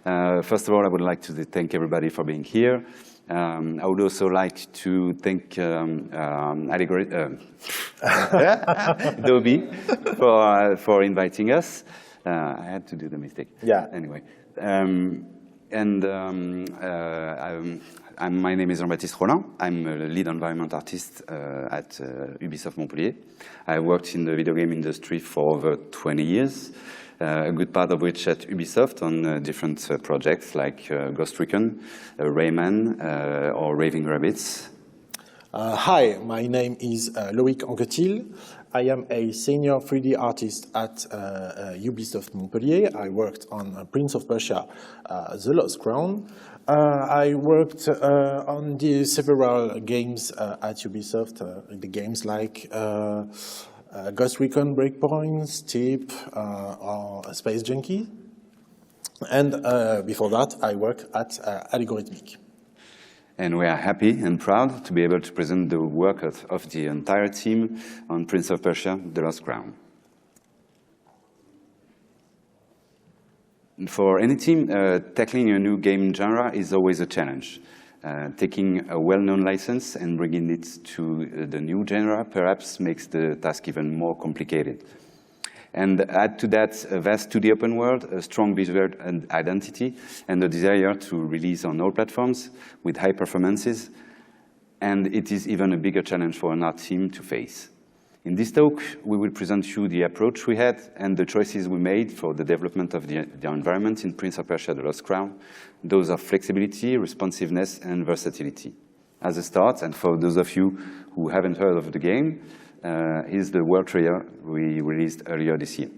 First of all, I would like to thank everybody for being here. I would also like to thank Adobe for inviting us. I had to do the mistake. Yeah. Anyway, my name is Jean-Baptiste Rollin. I'm a lead environment artist at Ubisoft Montpellier. I worked in the video game industry for over 20 years. A good part of which at Ubisoft on different projects like Ghost Recon, Rayman, or Raving Rabbits. Hi, my name is Loic Anquetil. I am a senior 3D artist at Ubisoft Montpellier. I worked on Prince of Persia, The Lost Crown. I worked on several games at Ubisoft, the games like Ghost Recon Breakpoint, Steep, or Space Junkie. And before that, I worked at Algorithmic. And we are happy and proud to be able to present the work of the entire team on Prince of Persia, The Lost Crown. For any team, tackling a new game genre is always a challenge. Taking a well-known license and bringing it to the new genre perhaps makes the task even more complicated. And add to that a vast 2D open world, a strong visual identity, and the desire to release on all platforms with high performances. And it is even a bigger challenge for an art team to face. In this talk, we will present you the approach we had and the choices we made for the development of the environment in Prince of Persia: The Lost Crown. Those are flexibility, responsiveness, and versatility. As a start, and for those of you who haven't heard of the game, here's the world trailer we released earlier this year.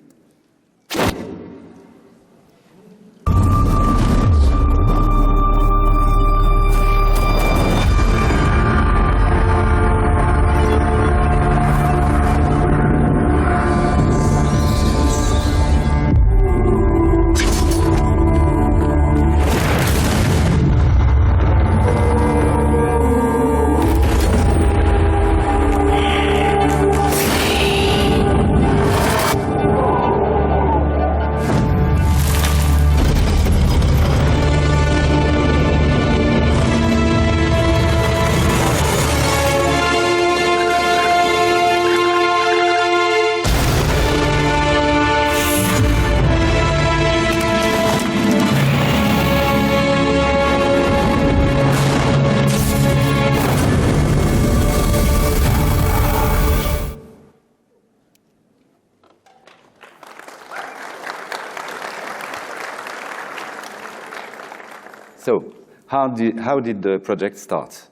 So, how did the project start?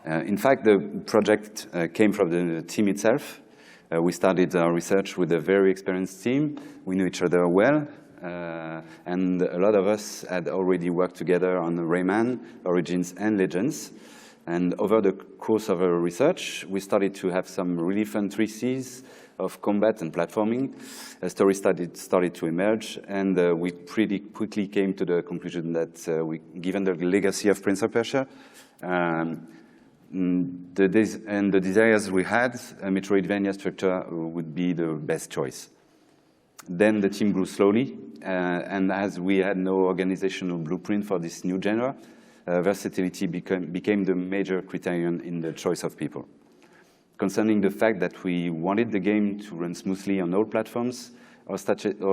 In fact, the project came from the team itself. We started our research with a very experienced team. We knew each other well, and a lot of us had already worked together on Rayman, Origins, and Legends. And over the course of our research, we started to have some really fun 3Cs of combat and platforming. A story started to emerge, and we pretty quickly came to the conclusion that given the legacy of Prince of Persia, and the desires we had, a Metroidvania structure would be the best choice. Then the team grew slowly, and as we had no organizational blueprint for this new genre, versatility became the major criterion in the choice of people. Concerning the fact that we wanted the game to run smoothly on all platforms, our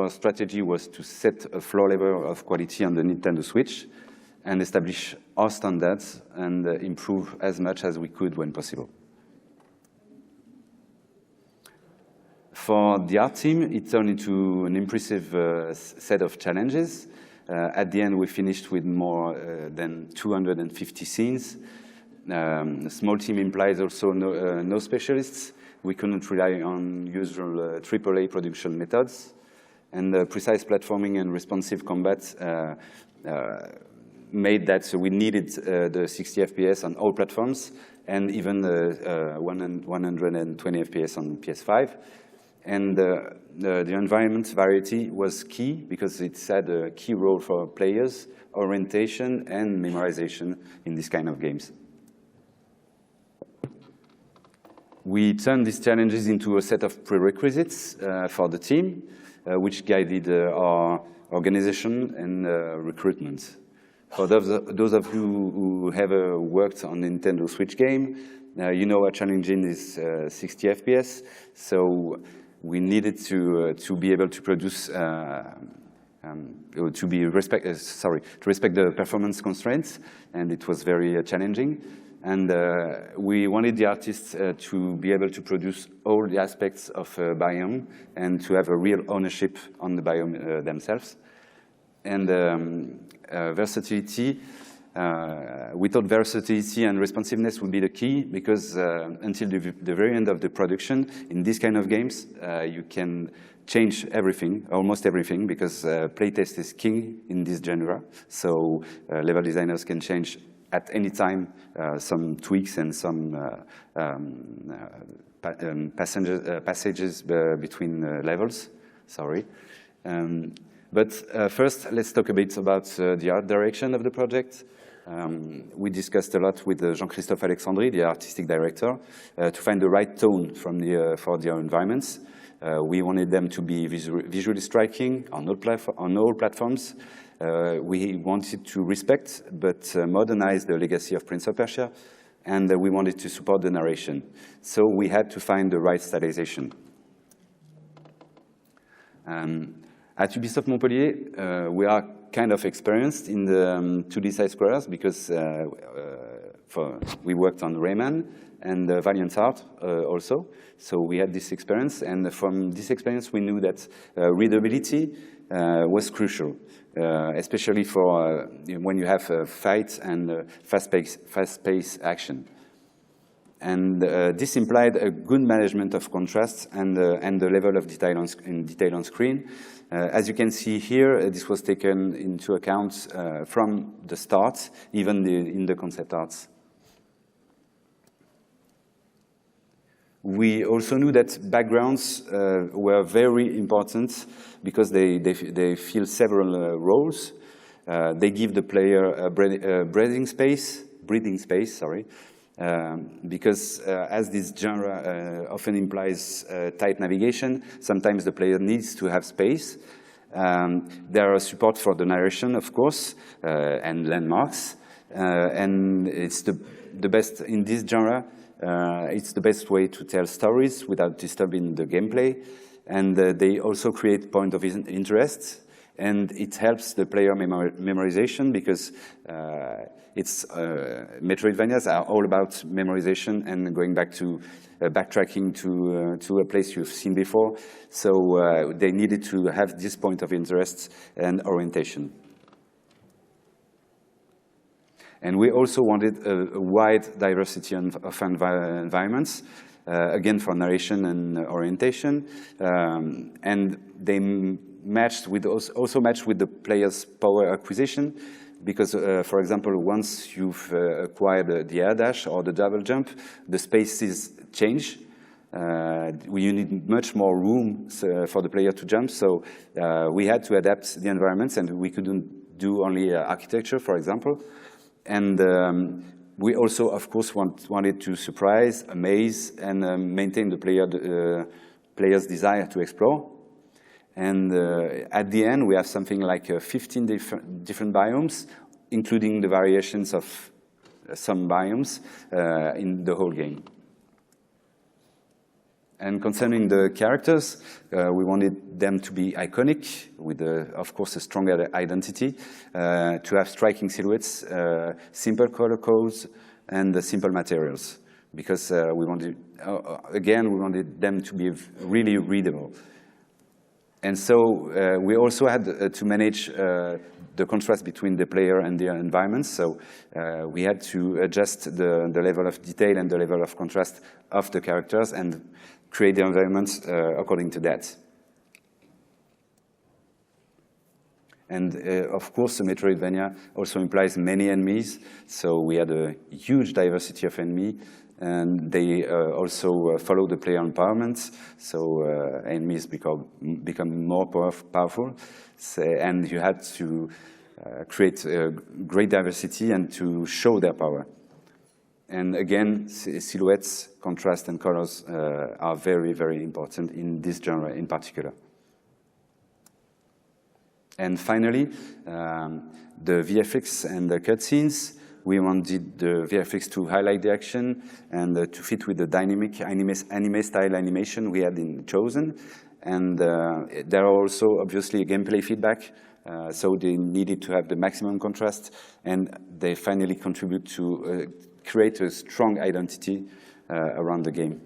strategy was to set a floor level of quality on the Nintendo Switch and establish our standards and improve as much as we could when possible. For the art team, it turned into an impressive set of challenges. At the end, we finished with more than 250 scenes. A small team implies also no specialists. We couldn't rely on usual AAA production methods. And precise platforming and responsive combat made that so we needed the 60 FPS on all platforms and even 120 FPS on PS5. And the environment variety was key because it had a key role for players, orientation, and memorization in this kind of games. We turned these challenges into a set of prerequisites for the team, which guided our organization and recruitment. For those of you who have worked on Nintendo Switch game, you know our challenging is 60 FPS, so we needed to be able to produce, to respect the performance constraints, and it was very challenging. And we wanted the artists to be able to produce all the aspects of Biome and to have a real ownership on the Biome themselves. And versatility, we thought versatility and responsiveness would be the key because until the very end of the production, in this kind of games, you can change everything, almost everything, because playtest is king in this genre. So level designers can change at any time some tweaks and some passages between levels. Sorry. But first, let's talk a bit about the art direction of the project. We discussed a lot with Jean-Christophe Alexandri, the artistic director, to find the right tone for the environments. We wanted them to be visually striking on all platforms. We wanted to respect but modernize the legacy of Prince of Persia, and we wanted to support the narration. So we had to find the right stylization. At Ubisoft Montpellier, we are kind of experienced in the 2D side scrollers because we worked on Rayman and Valiant Art also. So we had this experience, and from this experience we knew that readability was crucial, especially for when you have a fight and fast-paced action. And this implied a good management of contrast and the level of detail on screen. As you can see here, this was taken into account from the start, even in the concept arts. We also knew that backgrounds were very important because they fill several roles. They give the player a breathing space, because as this genre often implies tight navigation, sometimes the player needs to have space. There are support for the narration, of course, and landmarks, and it's the best in this genre. It's the best way to tell stories without disturbing the gameplay, and they also create point of interest, and it helps the player memorization because Metroidvanias are all about memorization and going back to backtracking to a place you've seen before. So they needed to have this point of interest and orientation. And we also wanted a wide diversity of environments, again for narration and orientation, and they also matched with the player's power acquisition, because, for example, once you've acquired the air dash or the double jump, the spaces change. You need much more room for the player to jump, so we had to adapt the environments, and we couldn't do only architecture, for example. And we also, of course, wanted to surprise, amaze, and maintain the player's desire to explore. And at the end, we have something like 15 different biomes, including the variations of some biomes in the whole game. And concerning the characters, we wanted them to be iconic, with, of course, a strong identity, to have striking silhouettes, simple color codes, and simple materials. Because we wanted them to be really readable. And so we also had to manage the contrast between the player and the environments. So we had to adjust the level of detail and the level of contrast of the characters and create the environments according to that. And of course, the Metroidvania also implies many enemies. So we had a huge diversity of enemies. And they also follow the player empowerment, so enemies become more powerful. So, and you had to create great diversity and to show their power. And again, silhouettes, contrast, and colors are very, very important in this genre in particular. And finally, the VFX and the cutscenes. We wanted the VFX to highlight the action and to fit with the dynamic anime-style animation we had chosen. And there are also, obviously, gameplay feedback. So they needed to have the maximum contrast. And they finally contribute to create a strong identity around the game.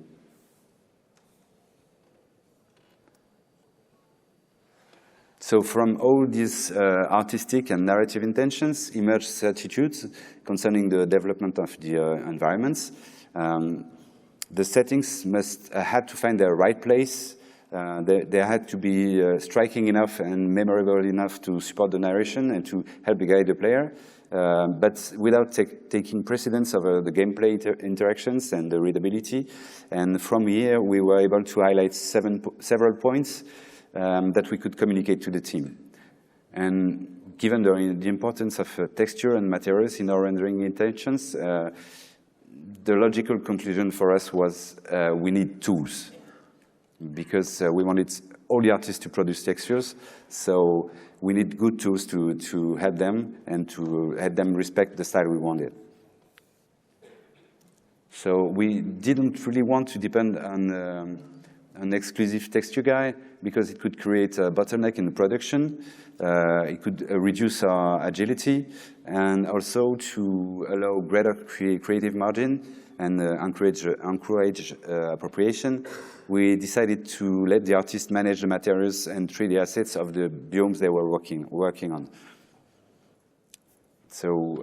So from all these artistic and narrative intentions emerged attitudes concerning the development of the environments. The settings had to find their right place. They had to be striking enough and memorable enough to support the narration and to help guide the player, but without taking precedence over the gameplay interactions and the readability. And from here, we were able to highlight several points that we could communicate to the team. And given the importance of texture and materials in our rendering intentions, the logical conclusion for us was we need tools, because we wanted all the artists to produce textures, so we need good tools to help them and to help them respect the style we wanted. So we didn't really want to depend on an exclusive texture guy, because it could create a bottleneck in the production. It could reduce our agility, and also to allow greater creative margin and encourage appropriation. We decided to let the artists manage the materials and 3D assets of the biomes they were working on. So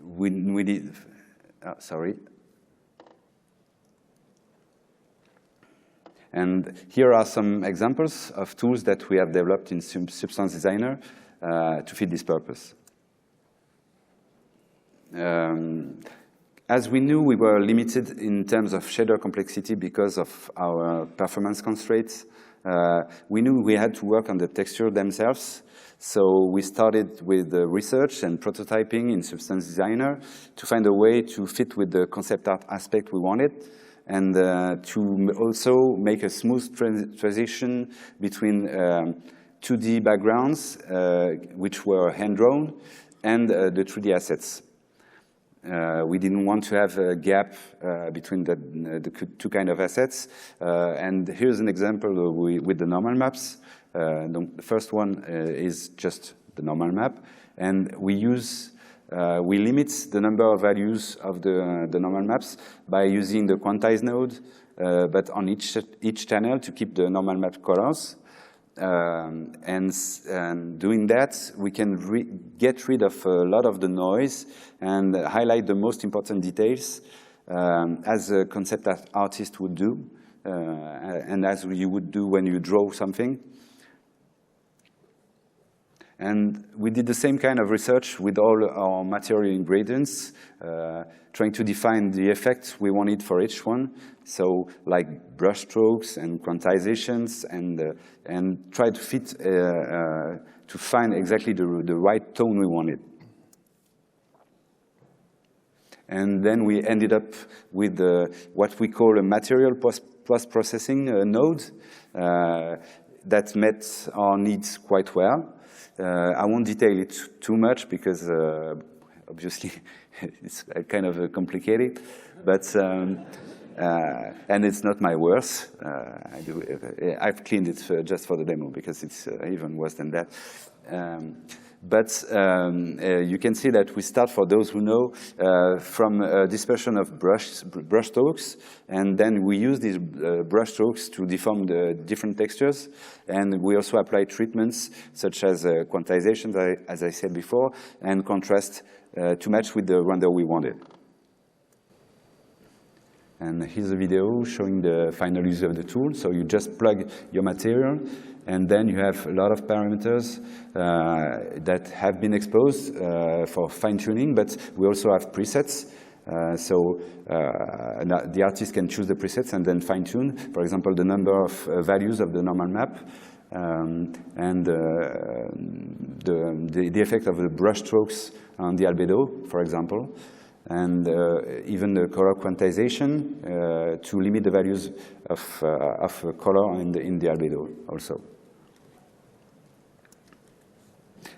we did, sorry. And here are some examples of tools that we have developed in Substance Designer to fit this purpose. As we knew, we were limited in terms of shader complexity because of our performance constraints. We knew we had to work on the texture themselves. So we started with research and prototyping in Substance Designer to find a way to fit with the concept art aspect we wanted, and to also make a smooth transition between 2D backgrounds, which were hand-drawn, and the 3D assets. We didn't want to have a gap between the two kinds of assets. And here's an example with the normal maps. The first one is just the normal map, and we limit the number of values of the normal maps by using the quantize node, but on each channel to keep the normal map colors. And doing that, we can get rid of a lot of the noise and highlight the most important details, as a concept artist would do, and as you would do when you draw something. And we did the same kind of research with all our material ingredients, trying to define the effect we wanted for each one. So, like brush strokes and quantizations, and try to fit to find exactly the right tone we wanted. And then we ended up with what we call a material post-processing node that met our needs quite well. I won't detail it too much because obviously it's kind of complicated, but and it's not my worst. I've cleaned it just for the demo because it's even worse than that. But you can see that we start, for those who know, from a dispersion of brush strokes, and then we use these brush strokes to deform the different textures, and we also apply treatments such as quantization, as I said before, and contrast to match with the render we wanted. And here's a video showing the final use of the tool. So you just plug your material, and then you have a lot of parameters that have been exposed for fine-tuning, but we also have presets. So the artist can choose the presets and then fine-tune, for example, the number of values of the normal map, and the effect of the brush strokes on the albedo, for example. and even the color quantization to limit the values of color in the albedo also.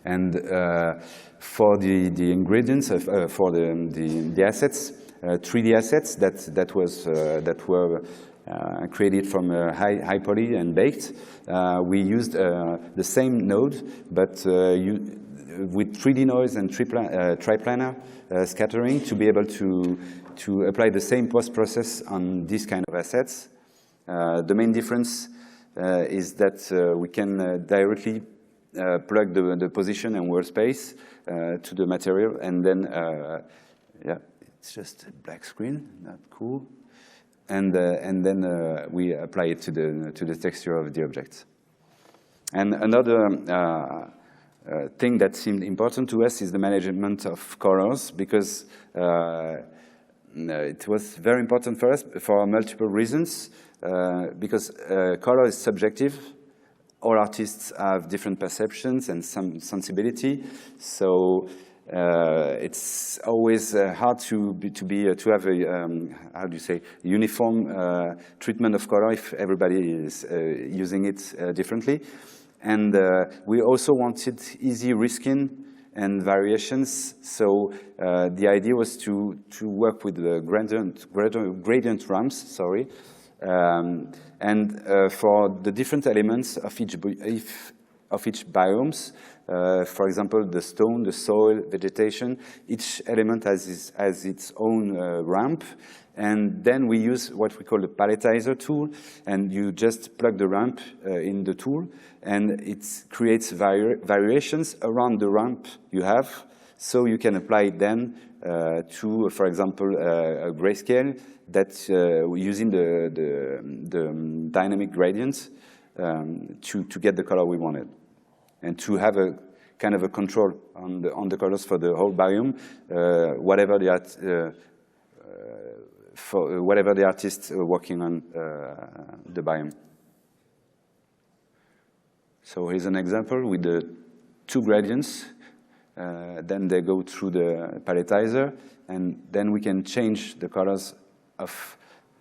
And for the ingredients, for the assets, 3D assets that were created from high poly and baked, we used the same node, but with 3D noise and triplanar scattering to be able to apply the same post-process on these kind of assets. The main difference is that we can directly plug the position and world space to the material, and then yeah, it's just a black screen, not cool. And then we apply it to the texture of the object. And another thing that seemed important to us is the management of colors, because it was very important for us for multiple reasons. Because color is subjective. All artists have different perceptions and some sensibility, so it's always hard to have a how do you say, uniform treatment of color if everybody is using it differently. And we also wanted easy reskin and variations, so the idea was to work with the gradient ramps, sorry. And for the different elements of each biomes, for example, the stone, the soil, vegetation, each element has its own ramp, and then we use what we call the palletizer tool, and you just plug the ramp in the tool, and it creates variations around the ramp you have, so you can apply it then to, for example, a grayscale that using the dynamic gradients to get the color we wanted, and to have a kind of a control on the colors for the whole biome, whatever the artist working on the biome. So here's an example with the two gradients. Then they go through the palletizer, and then we can change the colors of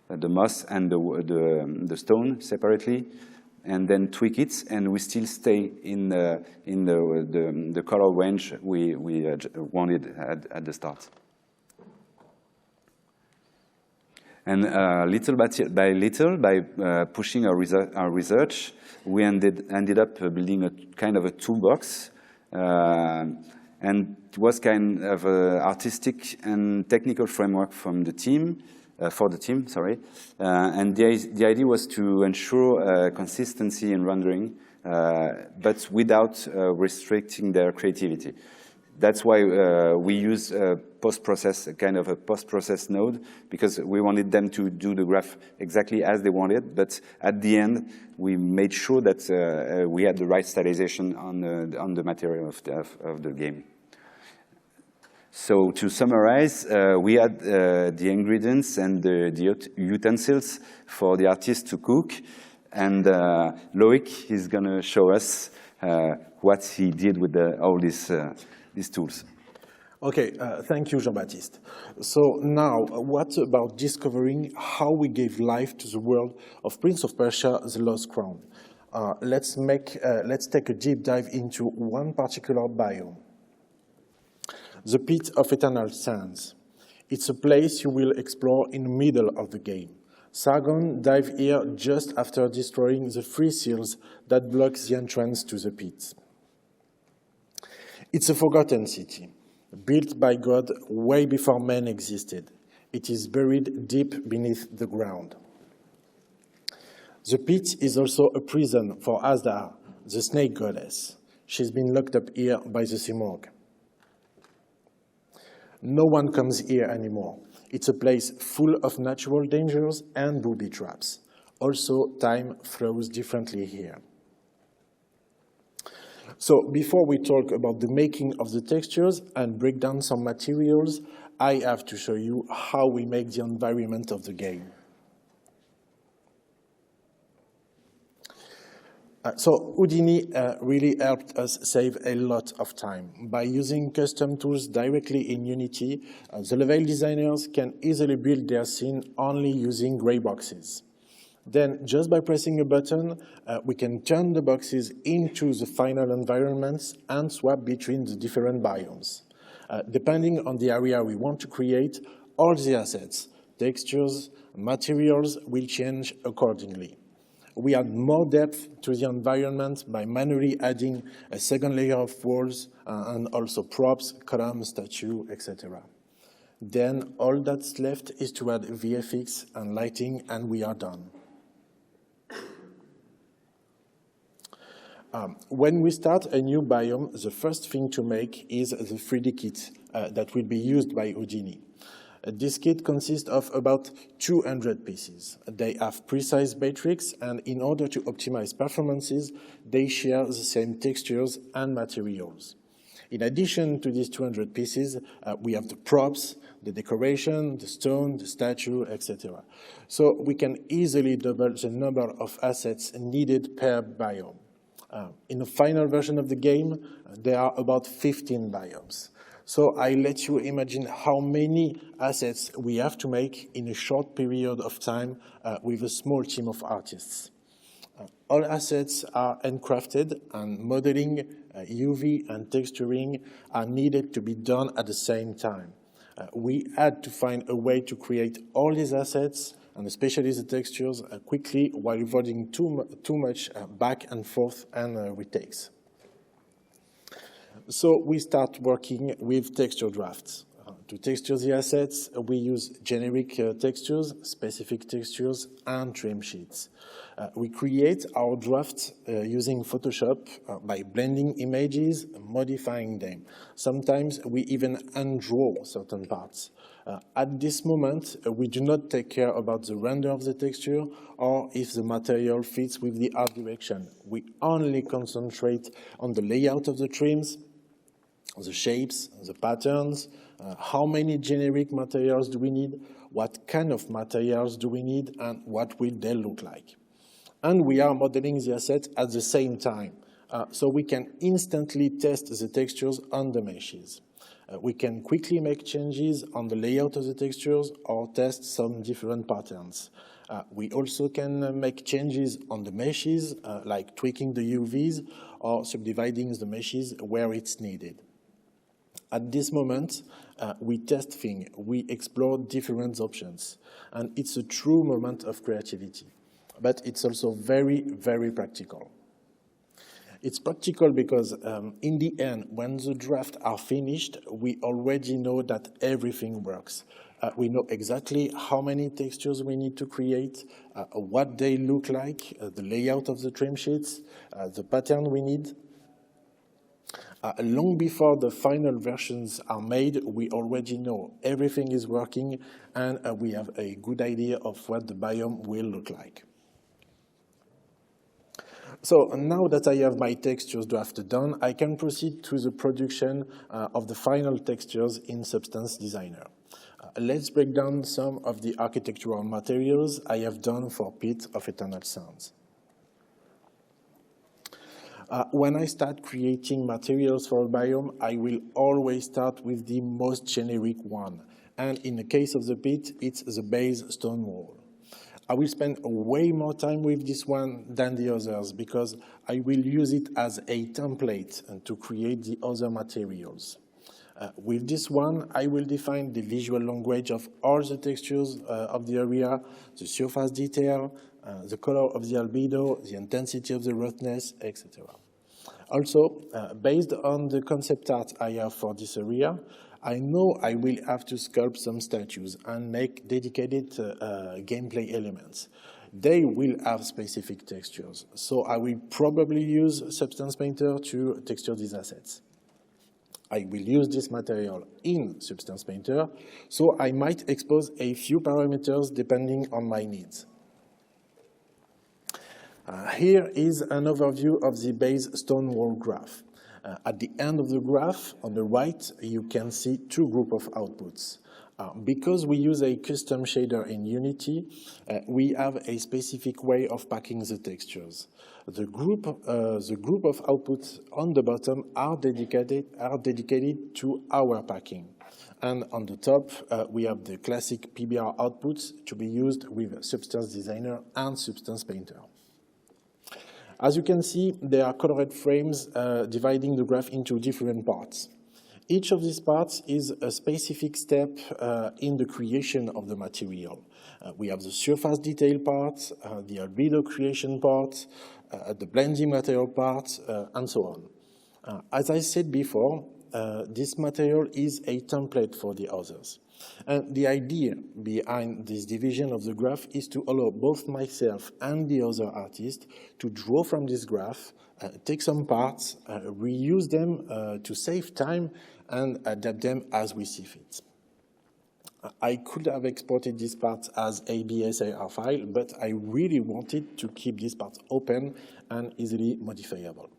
the moss and the stone separately, and then tweak it, and we still stay in the color range we wanted at the start. And little by little, by pushing our research, we ended up building a kind of a toolbox. And it was kind of an artistic and technical framework from the team, for the team, sorry. And the idea was to ensure consistency in rendering, but without restricting their creativity. That's why we use post-process, kind of a post-process node, because we wanted them to do the graph exactly as they wanted, but at the end, we made sure that we had the right stylization on the material of the game. So to summarize, we had the ingredients and the utensils for the artist to cook, and Loic is going to show us what he did with all these tools. Okay, thank you, Jean-Baptiste. So now, what about discovering how we gave life to the world of Prince of Persia, The Lost Crown? Let's take a deep dive into one particular biome. The Pit of Eternal Sands. It's a place you will explore in the middle of the game. Sargon dived here just after destroying the 3 seals that block the entrance to the pit. It's a forgotten city, built by God way before man existed. It is buried deep beneath the ground. The pit is also a prison for Asdar, the snake goddess. She's been locked up here by the Simorgh. No one comes here anymore. It's a place full of natural dangers and booby traps. Also, time flows differently here. So before we talk about the making of the textures and break down some materials, I have to show you how we make the environment of the game. So Houdini really helped us save a lot of time. By using custom tools directly in Unity, the level designers can easily build their scene only using gray boxes. Then, just by pressing a button, we can turn the boxes into the final environments and swap between the different biomes. Depending on the area we want to create, all the assets, textures, materials will change accordingly. We add more depth to the environment by manually adding a second layer of walls and also props, columns, statue, etc. Then all that's left is to add VFX and lighting, and we are done. When we start a new biome, the first thing to make is the 3D kit that will be used by Houdini. This kit consists of about 200 pieces. They have precise matrix, and in order to optimize performances, they share the same textures and materials. In addition to these 200 pieces, we have the props, the decoration, the stone, the statue, etc. So we can easily double the number of assets needed per biome. In the final version of the game, there are about 15 biomes. So I let you imagine how many assets we have to make in a short period of time with a small team of artists. All assets are handcrafted, and modeling, UV, and texturing are needed to be done at the same time. We had to find a way to create all these assets, and especially the textures, quickly while avoiding too much back and forth and retakes. So we start working with texture drafts. To texture the assets, we use generic textures, specific textures, and trim sheets. We create our drafts using Photoshop by blending images, modifying them. Sometimes we even undraw certain parts. At this moment, we do not take care about the render of the texture or if the material fits with the art direction. We only concentrate on the layout of the trims, the shapes, the patterns, how many generic materials do we need, what kind of materials do we need, and what will they look like. And we are modeling the assets at the same time, so we can instantly test the textures on the meshes. We can quickly make changes on the layout of the textures or test some different patterns. We also can make changes on the meshes, like tweaking the UVs or subdividing the meshes where it's needed. At this moment, we test things, we explore different options, and it's a true moment of creativity. But it's also very, very practical. It's practical because in the end, when the drafts are finished, we already know that everything works. We know exactly how many textures we need to create, what they look like, the layout of the trim sheets, the pattern we need. Long before the final versions are made, we already know everything is working, and we have a good idea of what the biome will look like. So now that I have my textures drafted done, I can proceed to the production of the final textures in Substance Designer. Let's break down some of the architectural materials I have done for Pit of Eternal Sounds. When I start creating materials for a biome, I will always start with the most generic one. And in the case of the pit, it's the base stone wall. I will spend way more time with this one than the others because I will use it as a template to create the other materials. With this one, I will define the visual language of all the textures of the area, the surface detail, the color of the albedo, the intensity of the roughness, etc. Also, based on the concept art I have for this area, I know I will have to sculpt some statues and make dedicated gameplay elements. They will have specific textures, so I will probably use Substance Painter to texture these assets. I will use this material in Substance Painter, so I might expose a few parameters depending on my needs. Here is an overview of the base stone wall graph. At the end of the graph, on the right, you can see two groups of outputs. Because we use a custom shader in Unity, we have a specific way of packing the textures. The group of outputs on the bottom are dedicated to our packing. And on the top, we have the classic PBR outputs to be used with Substance Designer and Substance Painter. As you can see, there are colored frames dividing the graph into different parts. Each of these parts is a specific step in the creation of the material. We have the surface detail part, the albedo creation part, the blending material part, and so on. As I said before, this material is a template for the others. And the idea behind this division of the graph is to allow both myself and the other artist to draw from this graph, take some parts, reuse them to save time, and adapt them as we see fit. I could have exported these parts as a BSAR file, but I really wanted to keep these parts open and easily modifiable.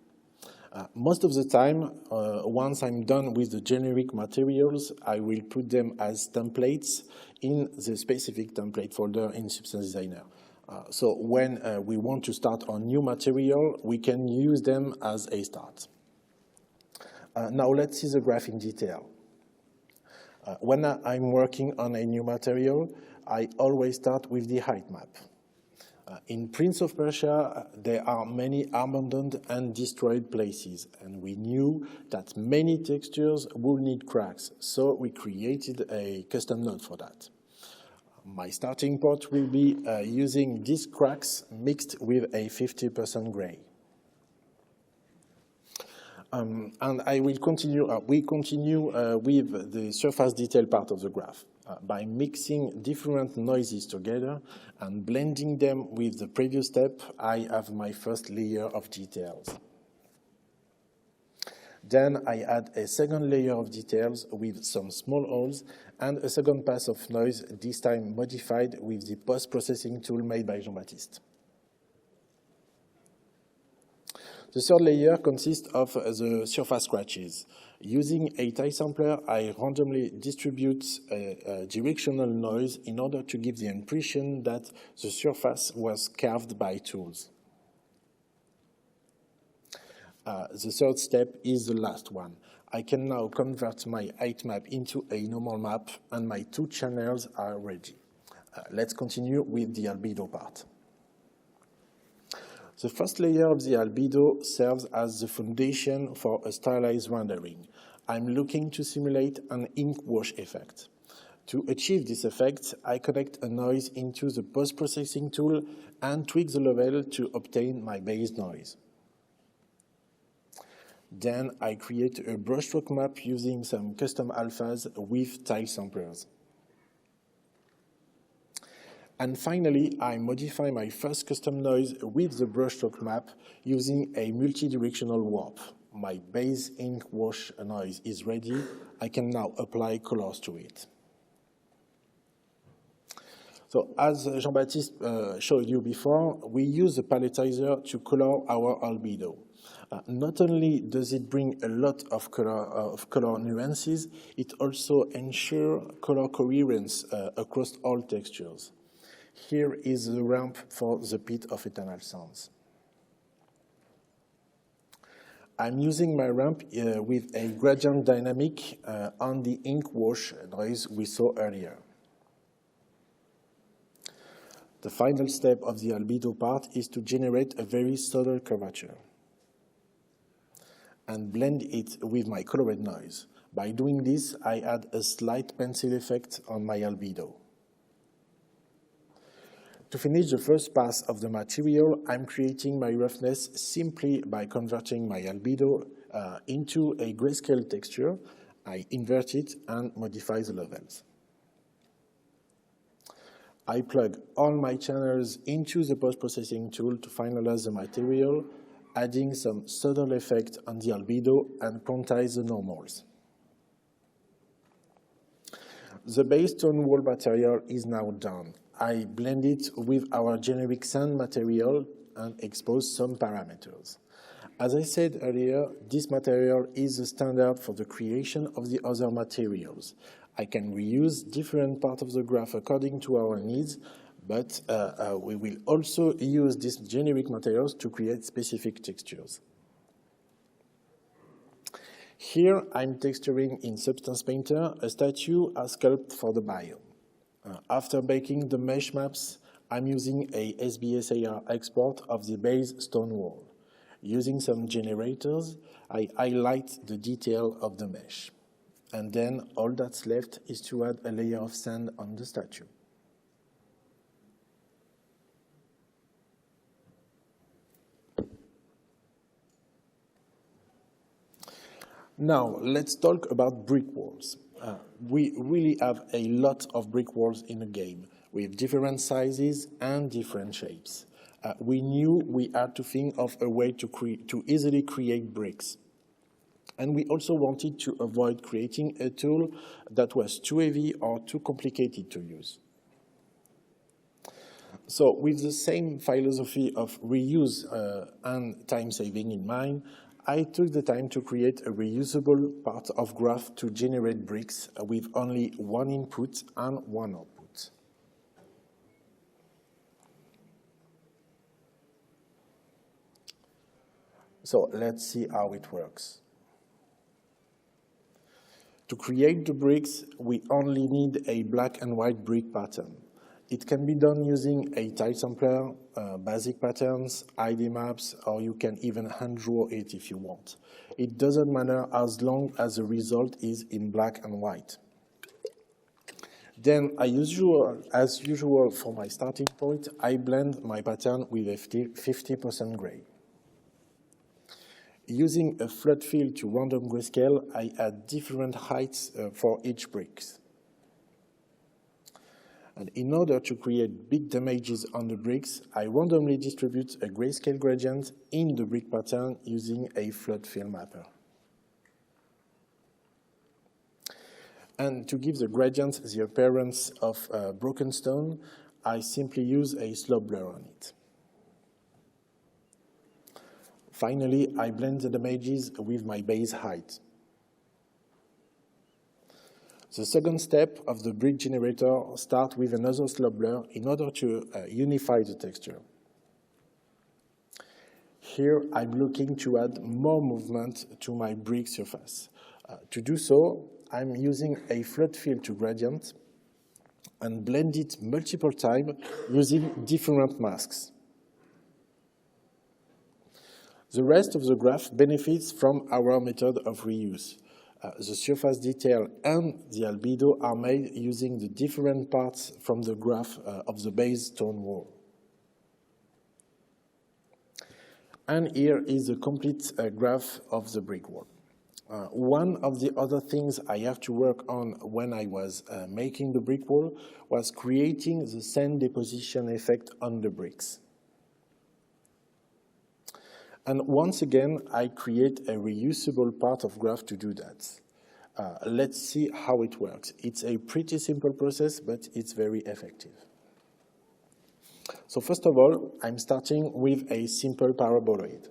Most of the time, once I'm done with the generic materials, I will put them as templates in the specific template folder in Substance Designer. So when we want to start on new material, we can use them as a start. Now let's see the graph in detail. When I'm working on a new material, I always start with the height map. In Prince of Persia, there are many abandoned and destroyed places, and we knew that many textures will need cracks, so we created a custom node for that. My starting point will be using these cracks mixed with a 50% gray. And I will continue, we continue with the surface detail part of the graph. By mixing different noises together and blending them with the previous step, I have my first layer of details. Then I add a second layer of details with some small holes and a second pass of noise, this time modified with the post-processing tool made by Jean-Baptiste. The third layer consists of the surface scratches. Using a tile sampler, I randomly distribute a directional noise in order to give the impression that the surface was carved by tools. The third step is the last one. I can now convert my height map into a normal map, and my two channels are ready. Let's continue with the albedo part. The first layer of the albedo serves as the foundation for a stylized rendering. I'm looking to simulate an ink wash effect. To achieve this effect, I connect a noise into the post-processing tool and tweak the level to obtain my base noise. Then I create a brushstroke map using some custom alphas with tile samplers. And finally, I modify my first custom noise with the brushstroke map using a multi-directional warp. My base ink wash noise is ready. I can now apply colors to it. So as Jean-Baptiste showed you before, we use the palletizer to color our albedo. Not only does it bring a lot of color nuances, it also ensures color coherence across all textures. Here is the ramp for the pit of eternal sounds. I'm using my ramp with a gradient dynamic on the ink wash noise we saw earlier. The final step of the albedo part is to generate a very subtle curvature and blend it with my colored noise. By doing this, I add a slight pencil effect on my albedo. To finish the first pass of the material, I'm creating my roughness simply by converting my albedo into a grayscale texture. I invert it and modify the levels. I plug all my channels into the post-processing tool to finalize the material, adding some subtle effect on the albedo and quantize the normals. The base tone wall material is now done. I blend it with our generic sand material and expose some parameters. As I said earlier, this material is the standard for the creation of the other materials. I can reuse different parts of the graph according to our needs, but we will also use these generic materials to create specific textures. Here, I'm texturing in Substance Painter a statue as sculpted for the biome. After baking the mesh maps, I'm using a SBSAR export of the base stone wall. Using some generators, I highlight the detail of the mesh. And then all that's left is to add a layer of sand on the statue. Now, let's talk about brick walls. We really have a lot of brick walls in the game, with different sizes and different shapes. We knew we had to think of a way to easily create bricks. And we also wanted to avoid creating a tool that was too heavy or too complicated to use. So with the same philosophy of reuse and time saving in mind, I took the time to create a reusable part of graph to generate bricks with only one input and one output. So let's see how it works. To create the bricks, we only need a black and white brick pattern. It can be done using a tile sampler, basic patterns, ID maps, or you can even hand draw it if you want. It doesn't matter as long as the result is in black and white. Then, as usual for my starting point, I blend my pattern with a 50% gray. Using a flood fill to random grayscale, I add different heights for each brick. And in order to create big damages on the bricks, I randomly distribute a grayscale gradient in the brick pattern using a flood fill mapper. And to give the gradient the appearance of broken stone, I simply use a slope blur on it. Finally, I blend the damages with my base height. The second step of the brick generator starts with another slope blur in order to unify the texture. Here, I'm looking to add more movement to my brick surface. To do so, I'm using a flood fill to gradient and blend it multiple times using different masks. The rest of the graph benefits from our method of reuse. The surface detail and the albedo are made using the different parts from the graph of the base stone wall. And here is a complete graph of the brick wall. One of the other things I have to work on when I was making the brick wall was creating the sand deposition effect on the bricks. And once again, I create a reusable part of graph to do that. Let's see how it works. It's a pretty simple process, but it's very effective. So first of all, I'm starting with a simple paraboloid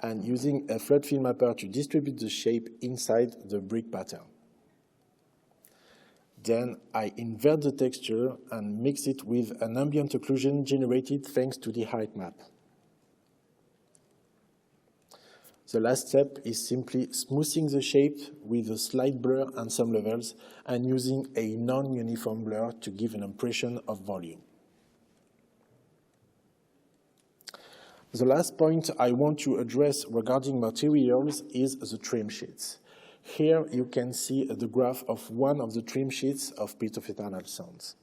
and using a flood fill mapper to distribute the shape inside the brick pattern. Then I invert the texture and mix it with an ambient occlusion generated thanks to the height map. The last step is simply smoothing the shape with a slight blur and some levels and using a non-uniform blur to give an impression of volume. The last point I want to address regarding materials is the trim sheets. Here you can see the graph of one of the trim sheets of Pit of Eternal Sands.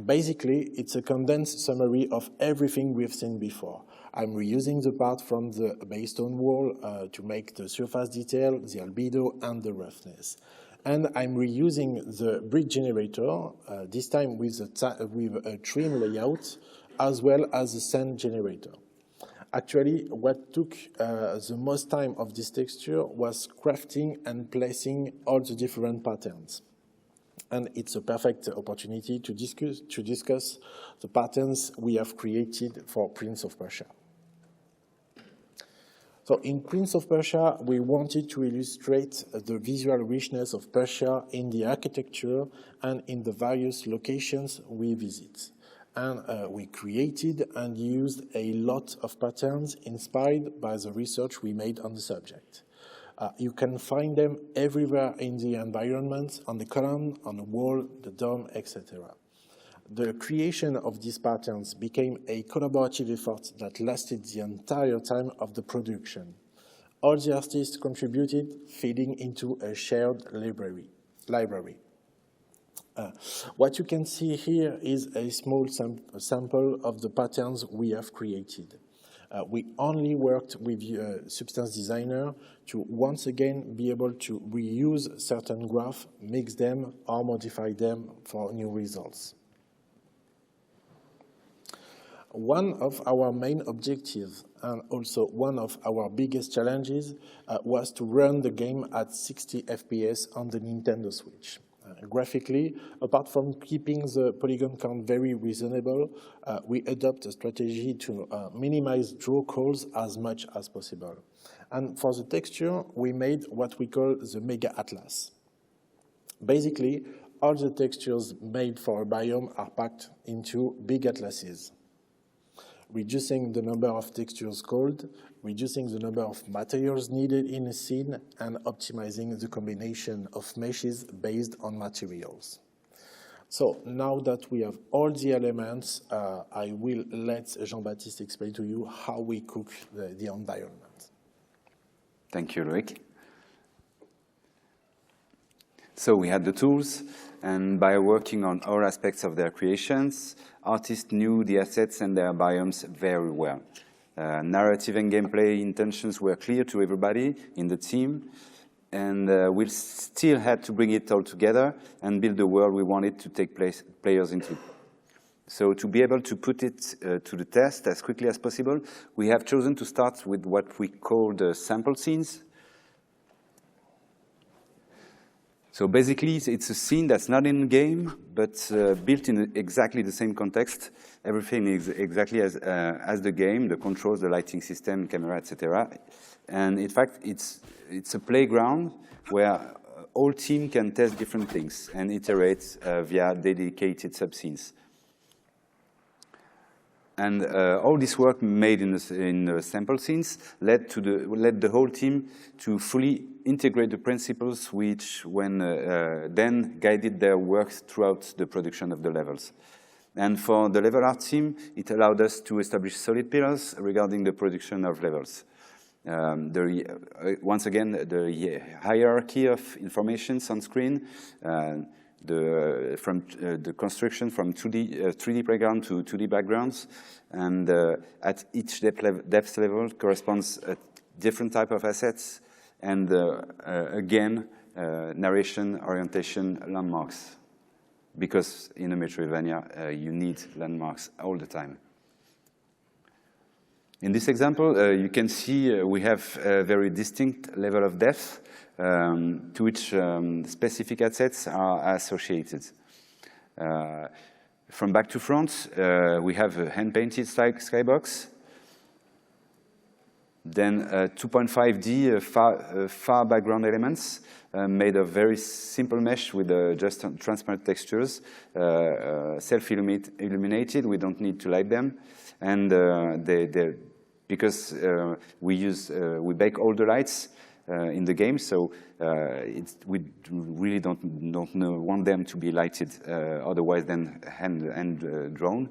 Basically, it's a condensed summary of everything we've seen before. I'm reusing the part from the base stone wall to make the surface detail, the albedo, and the roughness. And I'm reusing the brick generator, this time with a trim layout, as well as the sand generator. Actually, what took the most time of this texture was crafting and placing all the different patterns. And it's a perfect opportunity to discuss the patterns we have created for Prince of Persia. So in Prince of Persia, we wanted to illustrate the visual richness of Persia in the architecture and in the various locations we visit. And we created and used a lot of patterns inspired by the research we made on the subject. You can find them everywhere in the environment, on the column, on the wall, the dome, etc. The creation of these patterns became a collaborative effort that lasted the entire time of the production. All the artists contributed, feeding into a shared library. What you can see here is a small sample of the patterns we have created. We only worked with Substance Designer to once again be able to reuse certain graphs, mix them, or modify them for new results. One of our main objectives and also one of our biggest challenges was to run the game at 60 FPS on the Nintendo Switch. Graphically, apart from keeping the polygon count very reasonable, we adopt a strategy to minimize draw calls as much as possible. And for the texture, we made what we call the Mega Atlas. Basically, all the textures made for a biome are packed into big atlases, reducing the number of textures called, reducing the number of materials needed in a scene, and optimizing the combination of meshes based on materials. So now that we have all the elements, I will let Jean-Baptiste explain to you how we cook the environment. Thank you, Loic. So we had the tools, and by working on all aspects of their creations, artists knew the assets and their biomes very well. Narrative and gameplay intentions were clear to everybody in the team, and we still had to bring it all together and build the world we wanted to take players into. So to be able to put it to the test as quickly as possible, we have chosen to start with what we call the sample scenes. So basically, it's a scene that's not in the game, but built in exactly the same context. Everything is exactly as the game, the controls, the lighting system, camera, etc. And in fact, it's a playground where all team can test different things and iterate via dedicated subscenes. And all this work made in the sample scenes led the whole team to fully integrate the principles which then guided their work throughout the production of the levels. And for the level art team, it allowed us to establish solid pillars regarding the production of levels. Once again, the hierarchy of informations on screen, the construction from 3D background to 2D backgrounds, and at each depth level corresponds a different type of assets, and again, narration, orientation, landmarks, because in a Metroidvania you need landmarks all the time. In this example, you can see we have a very distinct level of depth to which specific assets are associated. From back to front, we have a hand-painted skybox, then 2.5D far background elements made of very simple mesh with just transparent textures, self-illuminated, we don't need to light them, and because we bake all the lights in the game, so we really don't want them to be lighted otherwise than hand drawn.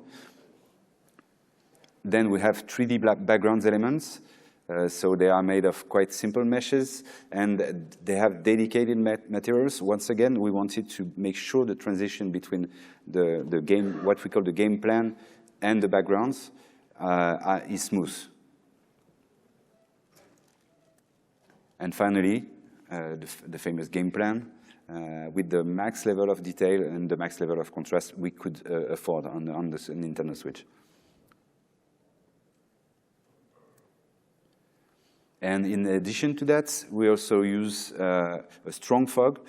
Then we have 3D background elements, so they are made of quite simple meshes, and they have dedicated materials. Once again, we wanted to make sure the transition between the game, what we call the game plan, and the backgrounds is smooth. And finally, the famous game plan, with the max level of detail and the max level of contrast we could afford on the Nintendo Switch. And in addition to that, we also use a strong fog,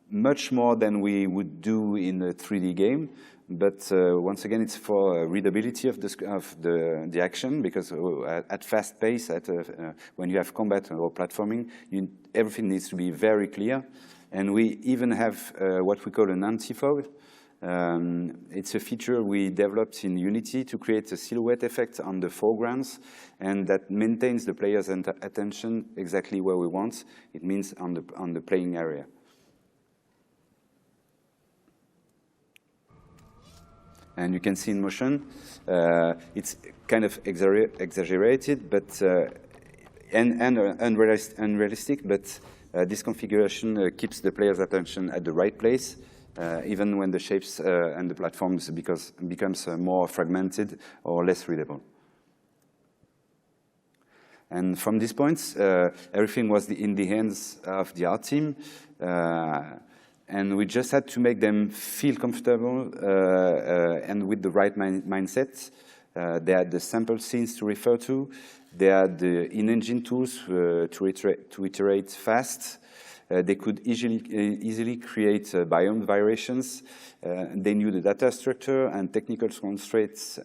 much more than we would do in a 3D game. but once again, it's for readability of the action, because at fast pace, when you have combat or platforming, everything needs to be very clear. And we even have what we call an anti-fog. It's a feature we developed in Unity to create a silhouette effect on the foregrounds, and that maintains the player's attention exactly where we want. It means on the playing area. And you can see in motion, it's kind of exaggerated, but and unrealistic. But this configuration keeps the player's attention at the right place, even when the shapes and the platforms becomes more fragmented or less readable. And from these points, everything was in the hands of the art team. And we just had to make them feel comfortable and with the right mindset. They had the sample scenes to refer to. They had the in-engine tools to iterate fast. They could easily create biome variations. They knew the data structure and technical constraints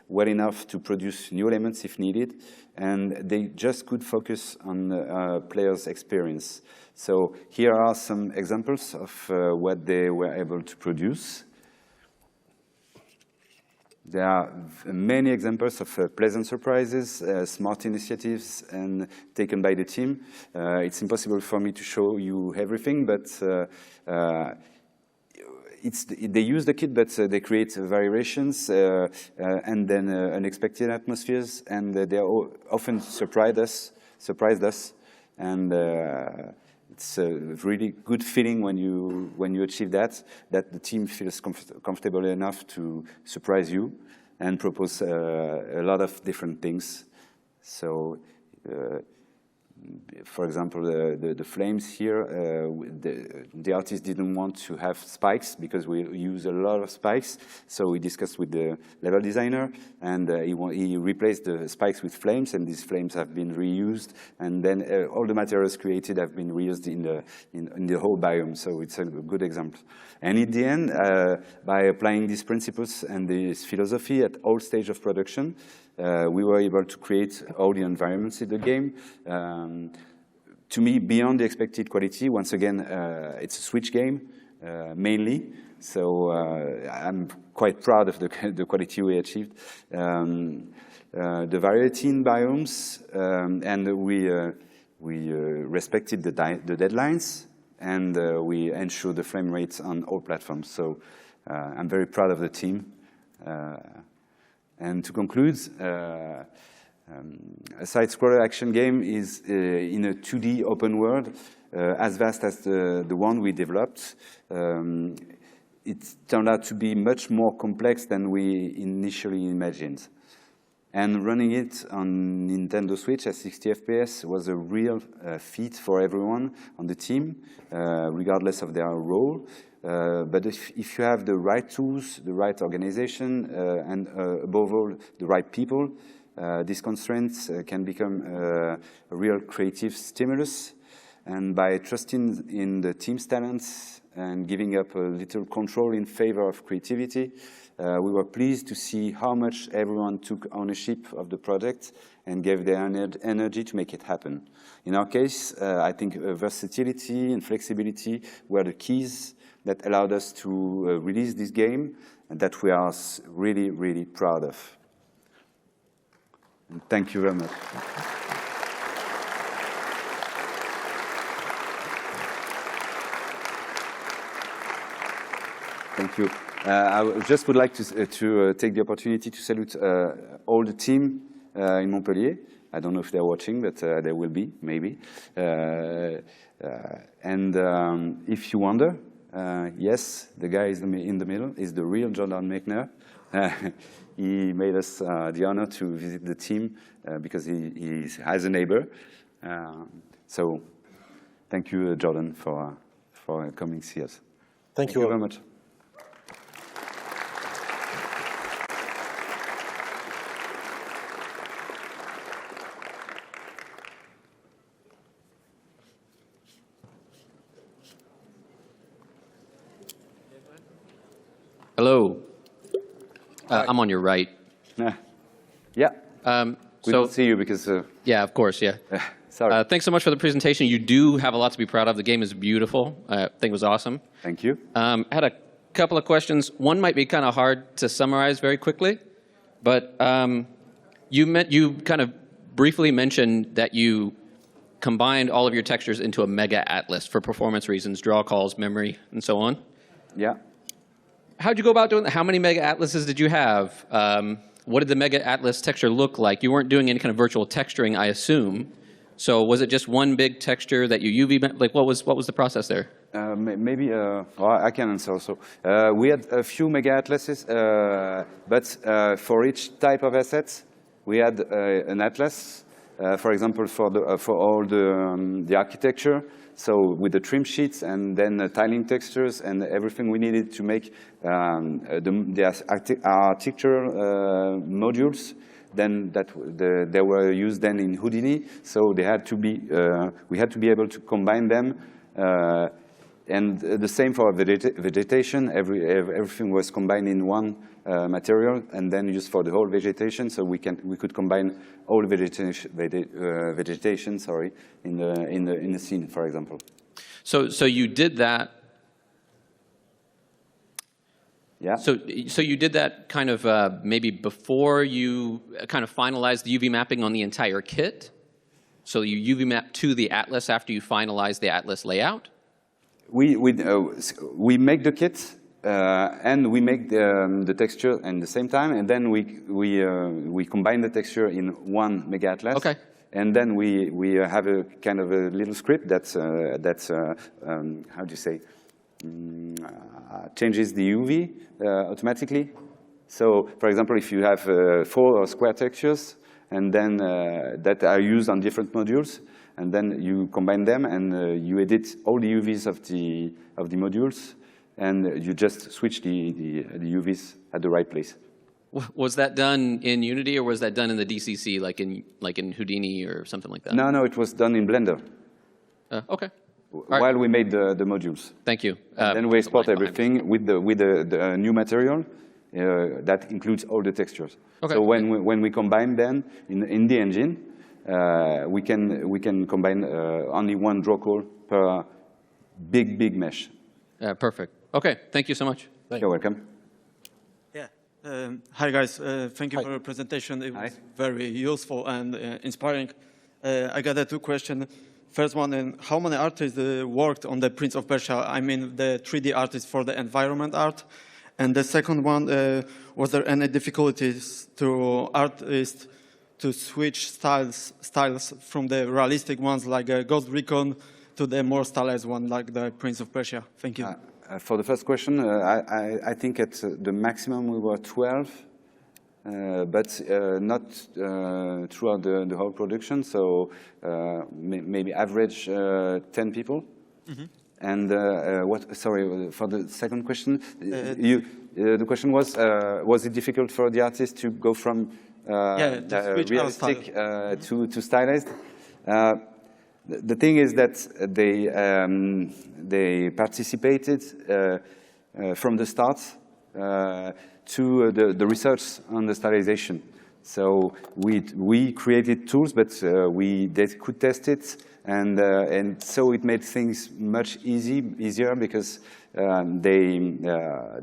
well enough to produce new elements if needed. And they just could focus on the player's experience. So here are some examples of what they were able to produce. There are many examples of pleasant surprises, smart initiatives, and taken by the team. It's impossible for me to show you everything, but they use the kit, but they create variations and then unexpected atmospheres, and they often surprised us, and it's a really good feeling when you achieve that the team feels comfortable enough to surprise you and propose a lot of different things. So, for example, the flames here, the artist didn't want to have spikes because we use a lot of spikes. So we discussed with the level designer, and he replaced the spikes with flames, and these flames have been reused. And then all the materials created have been reused in the whole biome. So it's a good example. And in the end, by applying these principles and this philosophy at all stages of production, we were able to create all the environments in the game. To me, beyond the expected quality. Once again, it's a Switch game, mainly. So I'm quite proud of the quality we achieved. The variety in biomes, and we respected the deadlines, and we ensured the frame rates on all platforms. So I'm very proud of the team. And to conclude, a side-scroller action game is in a 2D open world, as vast as the one we developed. It turned out to be much more complex than we initially imagined. And running it on Nintendo Switch at 60 FPS was a real feat for everyone on the team, regardless of their role. But if you have the right tools, the right organization, and above all, the right people, these constraints can become a real creative stimulus. And by trusting in the team's talents and giving up a little control in favor of creativity, we were pleased to see how much everyone took ownership of the project and gave their energy to make it happen. In our case, I think versatility and flexibility were the keys that allowed us to release this game, and that we are really, really proud of. And thank you very much. Thank you. I just would like to take the opportunity to salute all the team in Montpellier. I don't know if they're watching, but they will be, maybe. And if you wonder, yes, the guy in the middle is the real Jordan Mechner. He made us the honor to visit the team because he has a neighbor. So thank you, Jordan, for coming to see us. Thank you very much. Hello. I'm on your right. Yeah. We So don't see you because... yeah, of course, yeah. sorry. Thanks so much for the presentation. You do have a lot to be proud of. The game is beautiful. I think it was awesome. Thank you. I had a couple of questions. One might be kind of hard to summarize very quickly, but you kind of briefly mentioned that you combined all of your textures into a mega atlas for performance reasons, draw calls, memory, and so on. Yeah. How'd you go about doing that? How many mega atlases did you have? What did the mega atlas texture look like? You weren't doing any kind of virtual texturing, I assume. So was it just one big texture that you UV mapped? Like what was the process there? Maybe well, I can answer also. We had a few mega atlases, but for each type of assets, we had an atlas. For example, for all the architecture, so with the trim sheets and then the tiling textures and everything we needed to make the architectural modules. Then they were used then in Houdini, so they had to be we had to be able to combine them, and the same for vegetation. Everything was combined in one material and then used for the whole vegetation. So we could combine all vegetation, sorry, in the scene, for example. So you did that. Yeah. So you did that kind of maybe before you kind of finalized the UV mapping on the entire kit? So you UV mapped to the atlas after you finalized the atlas layout? We make the kit and we make the texture at the same time, and then we combine the texture in one mega atlas. Okay. And then we have a kind of a little script that's how do you say? Changes the UV automatically. So, for example, if you have 4 square textures and then that are used on different modules, and then you combine them and you edit all the UVs of the modules, and you just switch the UVs at the right place. Was that done in Unity or was that done in the DCC, like in Houdini or something like that? No, it was done in Blender. Okay. While we made the modules. Thank you. Then we export everything with the new material that includes all the textures. Okay. So when we combine them in the engine, we can combine only one draw call per big mesh. Perfect. Okay. Thank you so much. You're welcome. Yeah. Hi guys. Thank you for your presentation. It was very useful and inspiring. I got 2 questions. First one, how many artists worked on the Prince of Persia? I mean, the 3D artists for the environment art. And the second one, was there any difficulties to artists to switch styles from the realistic ones like Ghost Recon to the more stylized one like the Prince of Persia? Thank you. For the first question, I think at the maximum we were 12. But not throughout the whole production, so maybe average 10 people. Mm-hmm. And sorry, for the second question, the question was it difficult for the artist to go from realistic to stylized? The thing is that they participated from the start to the research on the stylization. So we created tools, but they could test it, and so it made things much easier because they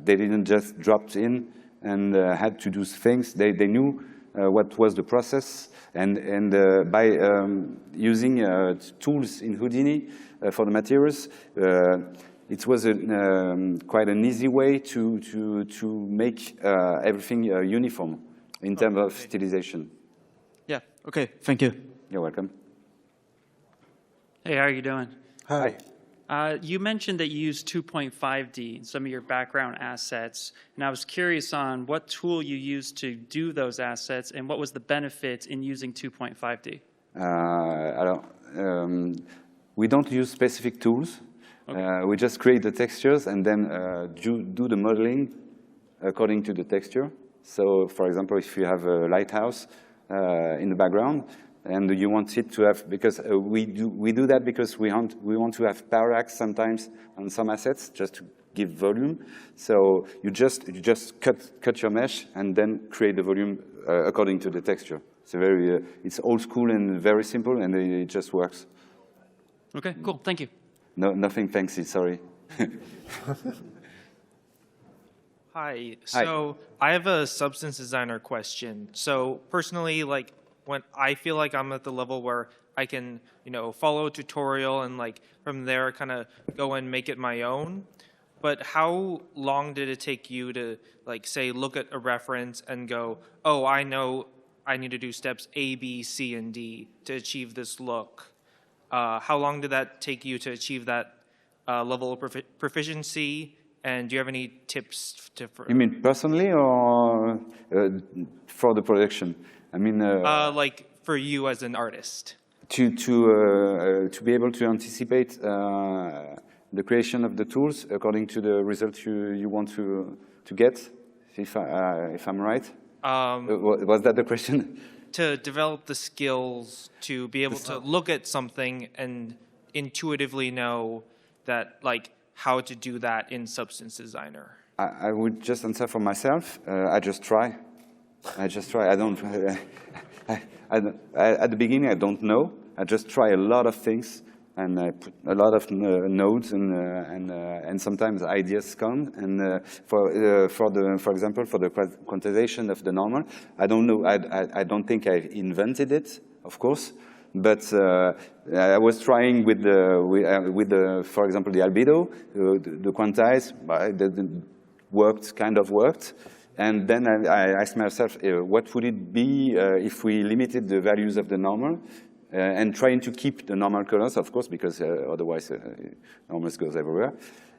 didn't just drop in and had to do things. They knew what was the process, and by using tools in Houdini for the materials. It was quite an easy way to make everything uniform in terms of stylization. Yeah, okay, thank you. You're welcome. Hey, how are you doing? Hi. You mentioned that you use 2.5D in some of your background assets, and I was curious on what tool you used to do those assets and what was the benefit in using 2.5D? We don't use specific tools. Okay. We just create the textures and then do the modeling according to the texture. So, for example, if you have a lighthouse in the background and you want it to have, because we do that because we want to have parallax sometimes on some assets, just give volume. So you just cut your mesh and then create the volume according to the texture. It's very it's old school and very simple, and it just works. Okay, cool. Thank you. No, nothing fancy. Sorry. Hi. So I have a substance designer question. So personally, like when I feel like I'm at the level where I can, follow a tutorial and like from there kind of go and make it my own. But how long did it take you to like say look at a reference and go, oh, I know I need to do steps A, B, C, and D to achieve this look? How long did that take you to achieve that level of proficiency? And do you have any tips to? You mean personally or for the production? I mean, like for you as an artist. To be able to anticipate the creation of the tools according to the result you want to get, if I'm right. Was that the question? To develop the skills to be able to look at something and intuitively know that, like, how to do that in Substance Designer. I would just answer for myself. I just try. I don't. At the beginning, I don't know. I just try a lot of things, and I put a lot of nodes, and sometimes ideas come. And for example, for the quantization of the normal, I don't know. I don't think I invented it, of course. But I was trying with the for example, the albedo, the quantize, kind of worked. And then I asked myself, what would it be if we limited the values of the normal and trying to keep the normal colors, of course, because otherwise it almost goes everywhere.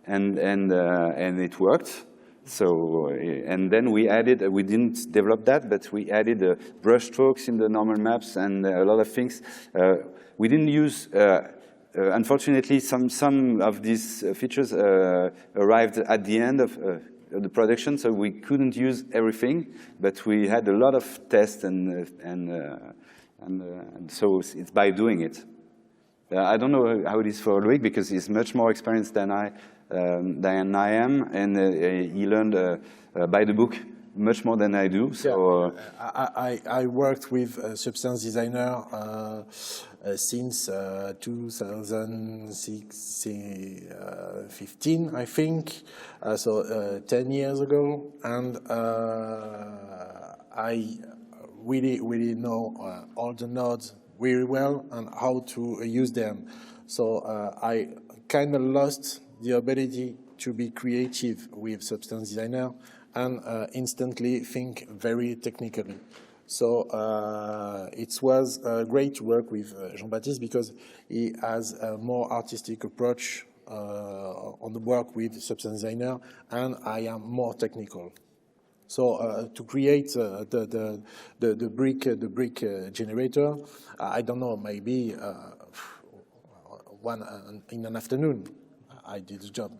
And it worked. So, and then we added, we didn't develop that, but we added brush strokes in the normal maps and a lot of things. We didn't use, unfortunately, some of these features arrived at the end of the production, so we couldn't use everything, but we had a lot of tests and so it's by doing it. I don't know how it is for Loic because he's much more experienced than I am, and he learned by the book much more than I do. So I worked with a substance designer since 2015, I think, so 10 years ago, and I really know all the nodes very well and how to use them. So I kind of lost the ability to be creative with Substance Designer and instantly think very technically. So it was great to work with Jean-Baptiste because he has a more artistic approach on the work with Substance Designer, and I am more technical. So to create the brick generator, I don't know, maybe one in an afternoon, I did the job.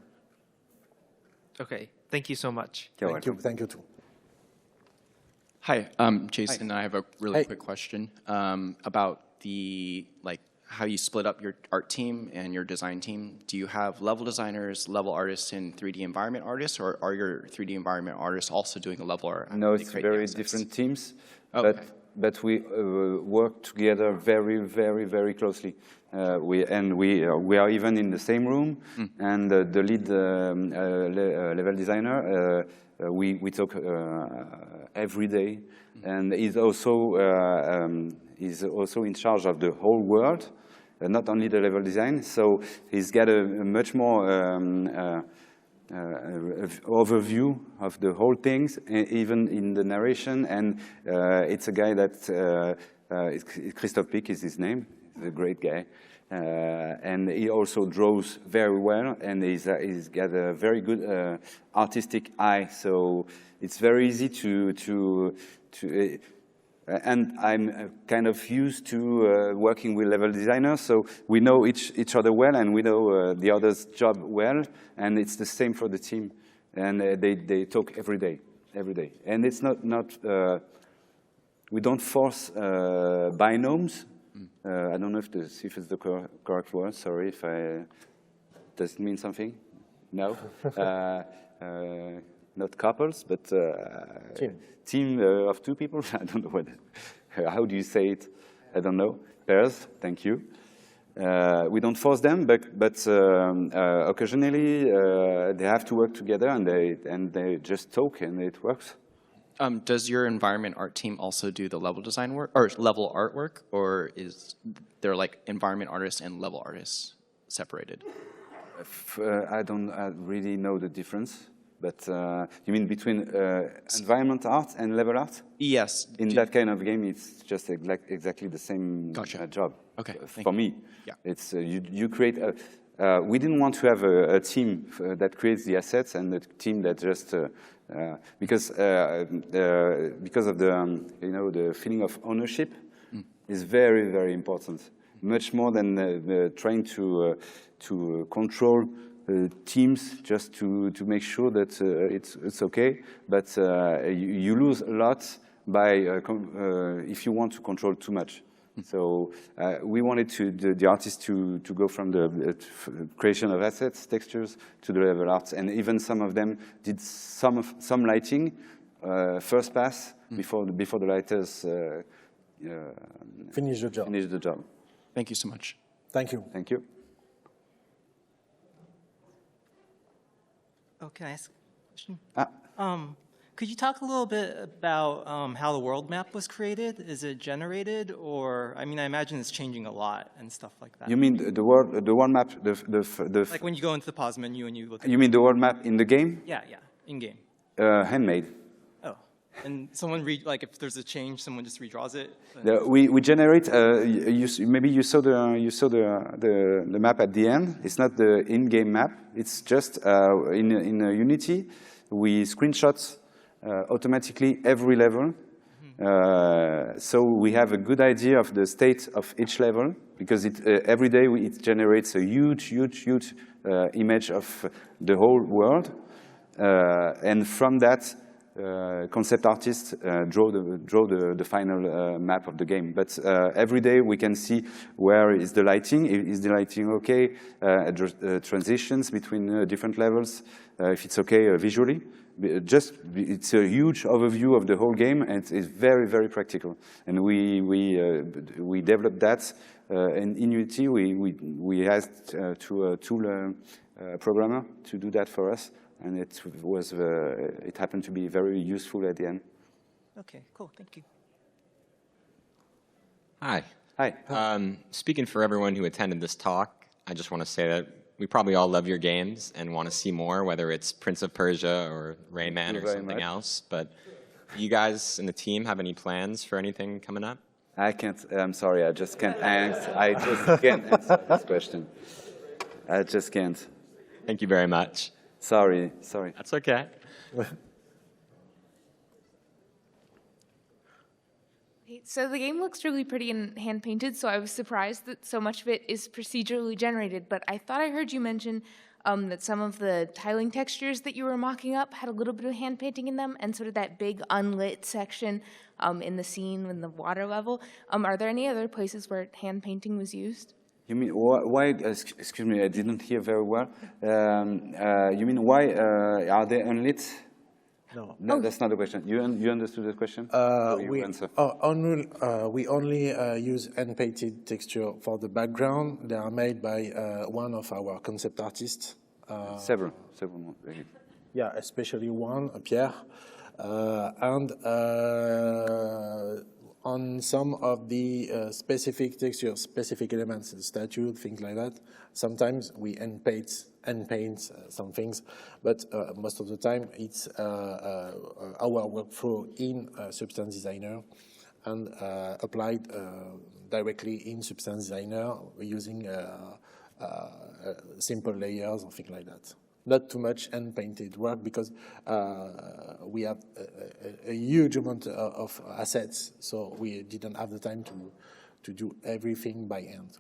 Okay, thank you so much. Thank you too. Hi, I'm Jason. Hi. I have a really quick question about the how you split up your art team and your design team. Do you have level designers, level artists, and 3D environment artists, or are your 3D environment artists also doing a level art? No, it's very different teams, okay. but we work together very closely. We are even in the same room, and the lead level designer, we talk every day, and he's also in charge of the whole world, not only the level design. So he's got a much more overview of the whole things, even in the narration. And it's a guy that Christophe Pic is his name. He's a great guy. And he also draws very well, and he's got a very good artistic eye. So it's very easy to and I'm kind of used to working with level designers, so we know each other well, and we know the other's job well, and it's the same for the team. And they talk every day. And it's not we don't force binomes. I don't know if it's the correct word. Sorry if does it mean something? No. Not couples, but team of 2 people. I don't know how do you say it? I don't know. Pairs. Thank you. We don't force them, but occasionally they have to work together, and they just talk, and it works. Does your environment art team also do the level design work or level artwork, or is there like environment artists and level artists separated? I don't really know the difference, but you mean between environment art and level art? Yes. In that kind of game, it's just exactly the same job. Okay. For me, yeah. It's you create a. We didn't want to have a team that creates the assets and a team that just because of the the feeling of ownership is very, very important, much more than trying to control teams just to make sure that it's okay. But you lose a lot by if you want to control too much. So we wanted the artists to go from the creation of assets, textures, to the level arts, and even some of them did some lighting first pass before the lighters finish the job. Thank you so much. Thank you. Thank you. Oh, can I ask a question? Could you talk a little bit about how the world map was created? Is it generated, or I mean, I imagine it's changing a lot and stuff like that. You mean the world map, like when you go into the pause menu and you look. You mean the world map in the game? Yeah, in game. Handmade. Oh, and someone like if there's a change, someone just redraws it. We generate. Maybe you saw the map at the end. It's not the in-game map. It's just in Unity. We screenshot automatically every level. So we have a good idea of the state of each level, because every day it generates a huge image of the whole world. And from that, concept artists draw the final map of the game. But every day we can see where is the lighting. Is the lighting okay? Transitions between different levels. If it's okay visually. It's a huge overview of the whole game, and it's very, very practical. And we developed that, and in Unity we asked to a tool programmer to do that for us, and it happened to be very useful at the end. Okay, cool, thank you. Hi. Hi. Speaking for everyone who attended this talk, I just want to say that we probably all love your games and want to see more, whether it's Prince of Persia or Rayman or something else. But do you guys and the team have any plans for anything coming up? I can't. I'm sorry. I just can't answer. I just can't answer this question. I just can't. Thank you very much. Sorry. That's okay. So the game looks really pretty and hand-painted, so I was surprised that so much of it is procedurally generated, but I thought I heard you mention that some of the tiling textures that you were mocking up had a little bit of hand-painting in them, and sort of that big unlit section in the scene in the water level. Are there any other places where hand-painting was used? You mean why? Excuse me, I didn't hear very well. You mean why are they unlit? No, that's not the question. You understood the question? We only use hand-painted texture for the background. They are made by one of our concept artists. Several more. Yeah, especially one, Pierre. And on some of the specific textures, specific elements, the statue, things like that, sometimes we hand-paint some things, but most of the time it's our workflow in Substance Designer and applied directly in Substance Designer using simple layers or things like that. Not too much hand-painted work because we have a huge amount of assets, so we didn't have the time to do everything by hand.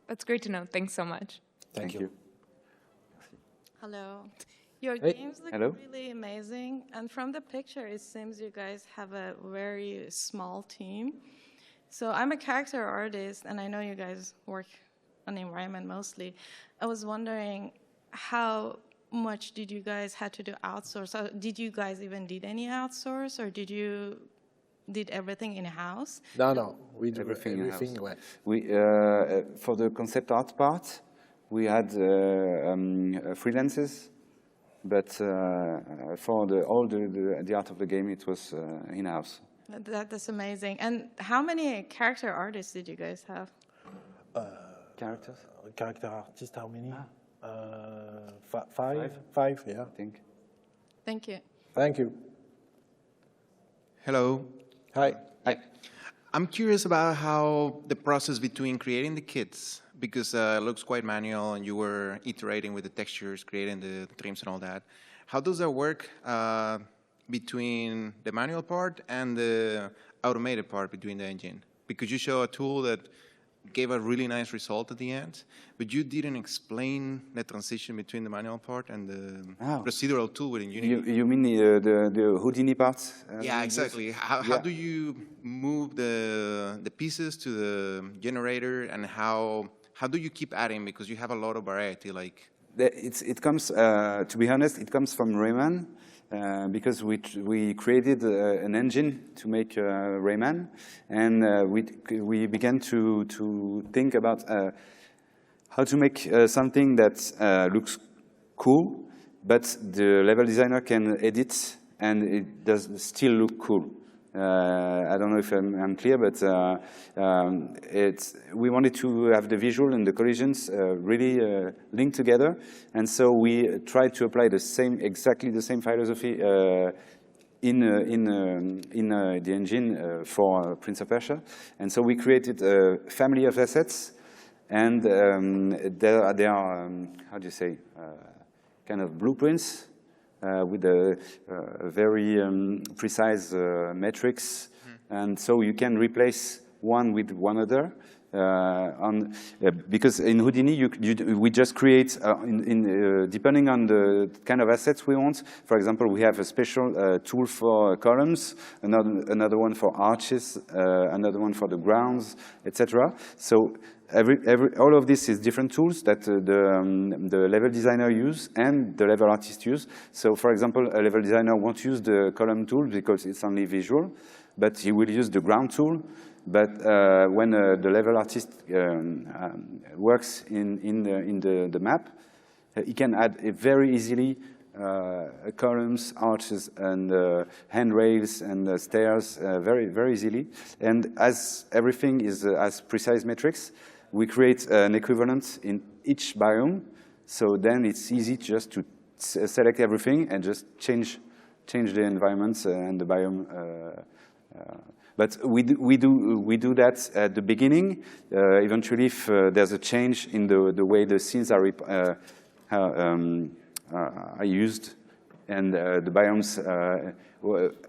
That's great to know. Thanks so much. Thank you. Hello. Your games look Hello. really amazing, and from the picture it seems you guys have a very small team. So I'm a character artist, and I know you guys work on the environment mostly. I was wondering how much did you guys have to do outsource? Did you guys even did any outsource, or did everything in-house? No, we do Everything everything. in-house. Well. We, for the concept art part, we had freelancers, but for all the art of the game, it was in-house. That's amazing. And how many character artists did you guys have? Characters? Character artist, how many? Five, yeah. I think. Thank you. Thank you. Hello. Hi. Hi. I'm curious about how the process between creating the kits, because it looks quite manual and you were iterating with the textures, creating the trims and all that. How does that work between the manual part and the automated part between the engine? Because you show a tool that gave a really nice result at the end, but you didn't explain the transition between the manual part and the procedural tool within Unity. You mean the Houdini part? Yeah, exactly. How do you move the pieces to the generator, and how do you keep adding, because you have a lot of variety? Like it comes, to be honest, it comes from Rayman. Because we created an engine to make Rayman, and we began to think about how to make something that looks cool, but the level designer can edit and it does still look cool. I don't know if I'm clear, but we wanted to have the visual and the collisions really linked together, and so we tried to apply exactly the same philosophy in the engine for Prince of Persia. And so we created a family of assets, and there are how do you say, kind of blueprints. With a very precise metrics, and so you can replace one with one other. Because in Houdini, we just create, depending on the kind of assets we want. For example, we have a special tool for columns, another one for arches, another one for the grounds, etc. So all of this is different tools that the level designer use and the level artist use. So, for example, a level designer won't use the column tool because it's only visual, but he will use the ground tool. But when the level artist works in the map, he can add very easily columns, arches, and handrails and stairs very, very easily. And as everything is as precise metrics, we create an equivalent in each biome. So then it's easy just to select everything and just change the environments and the biome. But we do that at the beginning. Eventually, if there's a change in the way the scenes are used, and the biomes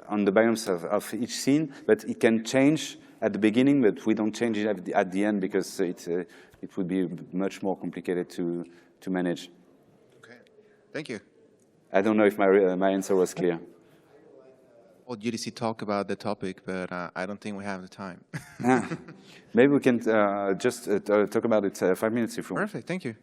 on the biomes of each scene, but it can change at the beginning, but we don't change it at the end because it would be much more complicated to manage. Okay, thank you. I don't know if my answer was clear. Well, UDC talk about the topic, but I don't think we have the time. Maybe we can just talk about it 5 minutes if you want. Perfect, thank you.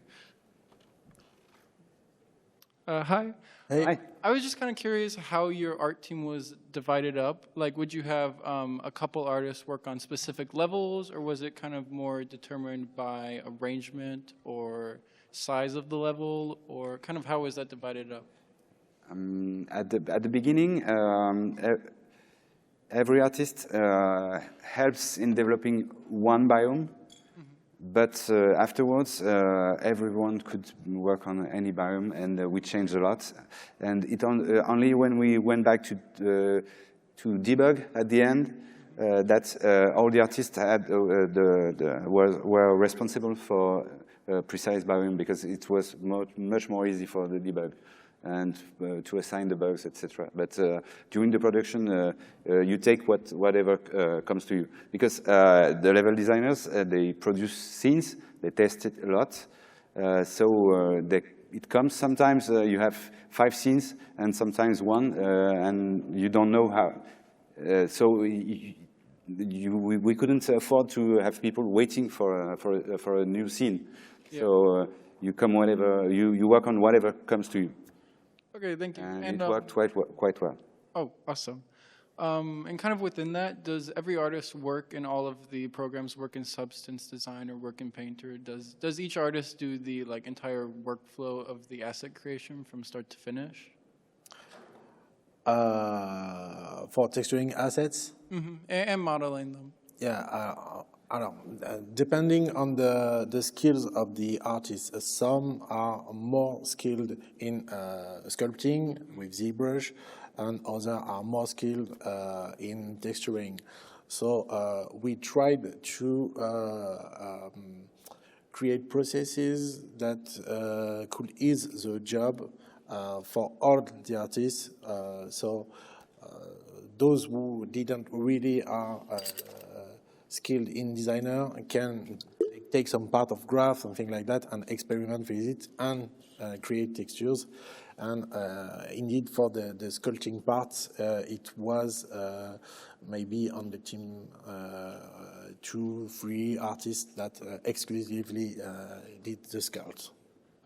Hi. Hey. Hi. I was just kind of curious how your art team was divided up. Like, would you have a couple artists work on specific levels, or was it kind of more determined by arrangement or size of the level, or kind of how was that divided up? At the beginning, every artist helps in developing one biome, but afterwards everyone could work on any biome, and we changed a lot. And it only when we went back to debug at the end that all the artists had were responsible for precise biome, because it was much more easy for the debug and to assign the bugs, etc. But during the production, you take whatever comes to you. Because the level designers, they produce scenes, they test it a lot. It comes sometimes you have 5 scenes and sometimes 1, and you don't know how. We couldn't afford to have people waiting for a new scene. Yeah. So you come whenever, you work on whatever comes to you. Okay, thank you. And it worked quite well. Oh, awesome. And kind of within that, does every artist work in all of the programs, work in Substance Design or work in Painter? Does each artist do the entire workflow of the asset creation from start to finish? For texturing assets? Mm-hmm. And modeling them. Yeah, I don't know. Depending on the skills of the artist, some are more skilled in sculpting with ZBrush, and others are more skilled in texturing. So we tried to create processes that could ease the job for all the artists. So those who didn't really are skilled in designer can take some part of graph, something like that, and experiment with it and create textures. And indeed, for the sculpting part, it was maybe on the team 2-3 artists that exclusively did the sculpt.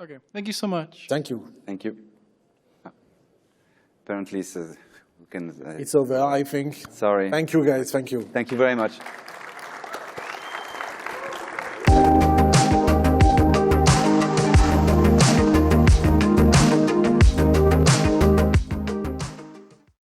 Okay, thank you so much. Thank you. Thank you. Apparently, we can. It's over, I think. Sorry. Thank you, guys. Thank you. Thank you very much.